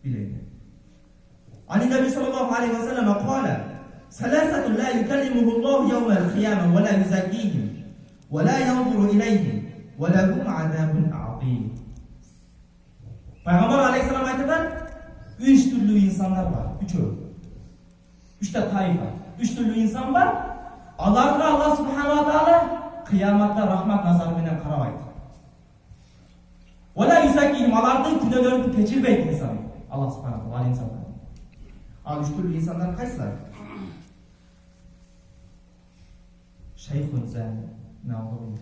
bileydi. Ali Nebi sallallahu aleyhi ve sellem kâle Selâsetun la yukellimuhullahu yevmel kıyâme ve la yuzakkîhim ve la yanzuru ileyhim ve lehum azâbun azîm. Peygamber aleyhisselam aytadilar, 3 türlü insanlar var. 3'te taifa. 3 türlü insan var. Alarga Allah subhanahu wa ta'ala kıyamatta rahmat nazarı bilen karabaydı. Ve la yuzakkîhim, alardın günahlarını keçirmeydi insan. Allah subhanahu wa ta'ala insanlar. Al 3 türlü insanlar kaçlar? Şeyhun zâni nâhûn.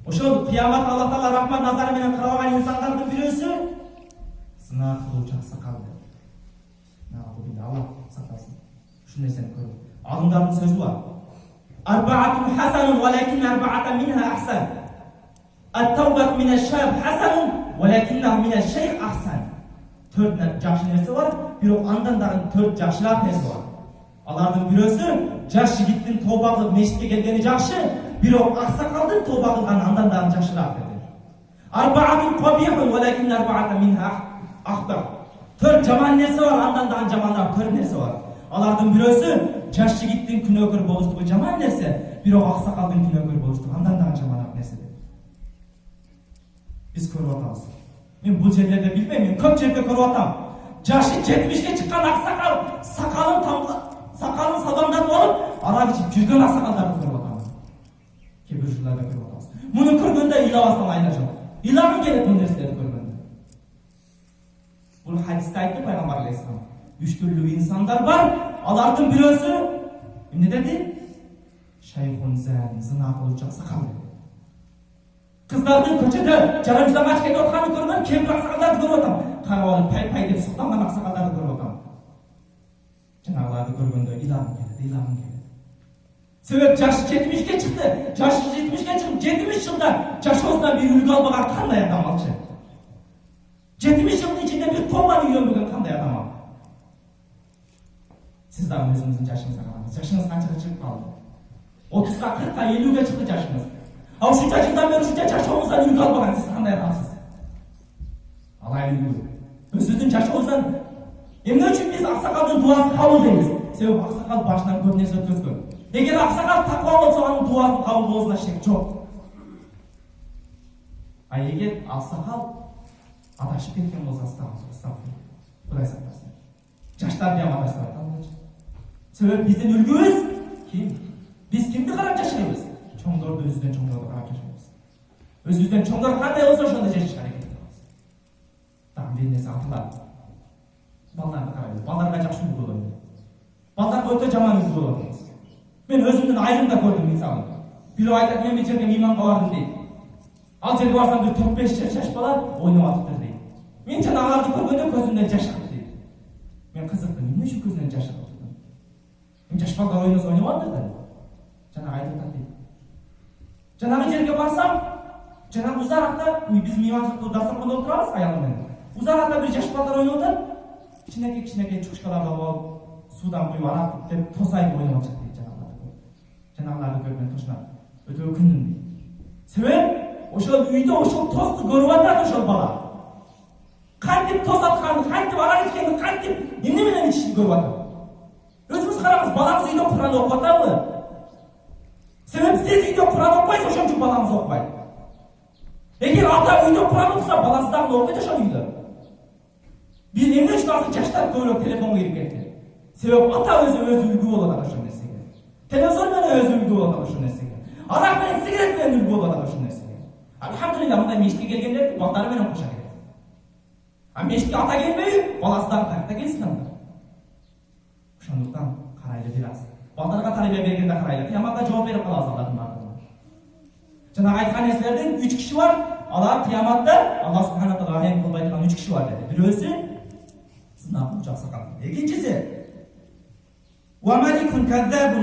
Oşol kıyamat Allah Taala rahmat nazarı bilen karabagan insanlardan birisi sına kıluvchi aksakaldı. Nâhûn. Allah saklasın. Şu nesini görün. Alımdардың sözü var. Arba'atun hasanun velakin arba'atan minha ahsan. At-tawbat mineş-şab hasanun velakinnahu mineş-şeyh ahsan. 4 жақсы нәрсе бар, бирок андан дагы 4 жакшыраак нәрсе бар. Алардын бирөөсү жаш жигиттин тооба кылып мешитке келгени жакшы, бирок аксакалдын тооба кылганы андан дагы жакшыраак деди. Арбаатун кабихун валакин арбаата минха ахбар. 4 жаман нерсе бар, андан дагы жаманыраак 4 нерсе бар. Алардын бирөөсү жаш жигиттин күнөөкөр болуштугу жаман нерсе, бирок аксакалдын күнөөкөр болуштугу андан дагы жаманыраак нерсе деди. Биз көрүп атабыз. Мен бұл жерлерде билбейм, мен көп жерде көріп атам. Жашы 70-ке чыккан аксакал, сакалын сабамдатып алып, арак ичип жүргөн аксакалдарды көрүп атам. Кээ бир жылдарда көрүп атабыз. Муну көргөндө ыйлабастан айла жок. Ыйлагым келет бул нерселерди көргөндө. Бул хадисте айтты пайгамбар алейхисалам. 3 түрлүү инсандар бар. Алардын бирөөсү эмне деди? Шайхун зан, зына кылуучу аксакал. Кыздардын көчөдө жарымжылам ачып кетип атканын көргөн кемпир аксакалдарды көрүп атам. Карап алып пай деп суктанган аксакалдарды көрүп атам. Жанагыларды көргөндө ыйлагым келет. Себеп жашы 70-ке чыкты. Жашы 70-ке чыгып 70 жылда жашоосунан бир үлгү албаган кандай адам алчы? 70 жылдын ичинде бир тообаны үйрөнбөгөн кандай адам ал? Сиз дагы өзүңүздүн жашыңызга караңыз. Жашыңыз канчага чыгып калды? 30-га, 40-га, 50-ге чыкты жашыңыз. Ал ушунча жылдан бери ушунча жашооңуздан үлгү албаган сиз кандай адамсыз? Алай үлгү. Өзүбүздүн жашообуздан эмне үчүн биз аксакалдын дубасын кабыл дейбиз? Себеби аксакал башынан көп нерсе өткөзгөн. Эгер аксакал таква болсо анын дубасын кабыл болуусуна шек жок. А эгер аксакал адашып кеткен болсо астагфирулла. Кудай сактасын. Жаштар дем адашса аталмайчы. Себеби биздин үлгүбүз ким? Биз кимди карап жашайбыз? Чоңдорду өзүбүздөн чоңдорду карап жашайбыз. Өзүбүздөн чоңдор кандай болсо ошондой жашашка аракет кылабыз. Дагы бир нерсе атылат. Балдарды карайбыз. Балдарга жакшы үлгү болот. Балдарга өтө жаман үлгү болот. Мен өзүмдүн айылымда көрдүм мисалы. Бирөө айтат, мен бир жерге мейманга бардым дейт. Ал жерге барсам бир 4-5 жаш бала ойноп атыптыр дейт. Мен жана аларды көргөндө көзүмдөн жаш акты дейт. Мен кызыктым, эмне үчүн көзүнөн жаш акты? Мен жаш балдар ойносо ойноп атат да. Жана айтат дейт. Жанагы жерге барсам, жанагы узаракта биз мейманчылыкта дасторкондо отурабыз аялым менен. Узаракта бир жаш балдар ойноп атат. Кичинекей чукчкаларды алып, суудан куюп арак деп тосайып ойноп атат дейт жанагыларды. Жанагыларды көрүп мен тошунам. Өтө өкүндүм дейт. Себеп ошол үйдө ошол тосту көрүп атат ошол бала. Кантип тос атканын, кантип арак ичкенин, кантип эмне менен ичишин көрүп атат. Өзүңүз караңыз, балаңыз үйдө Кур'ан окуп атабы? Себеп сиз үйдө Кур'ан окуйсуз, ошон үчүн балаңыз окубайт. Эгер ата үйдө Кур'ан окуса, баласы дагы окуйт ошол үйдө. Бир эмне үчүн азыр жаштар көбүрөөк телефонго кирип кетти? Себеп ата өзү үлгү болот ошол нерсеге. Телевизор менен өзү үлгү болот ошол нерсеге. Арак менен сигарет менен үлгү болот ошол нерсеге. Алхамдулилла, мындай мешитке келгендер балдары менен кошо келет. А мешитке ата келбей, баласы дагы кайта келсин анда. Ошондуктан карайлы бир аз. Балдарга тарбия бергенде карайлы. Кыяматта жооп берип калабыз алардын баардыгына. Жанагы айткан нерселерден 3 киши бар. Алар кыяматта Аллах субхана ва таала рахим кылбай турган 3 киши бар деди. Бирөөсү сынак аксакал. Экинчиси ва маликун кадзабун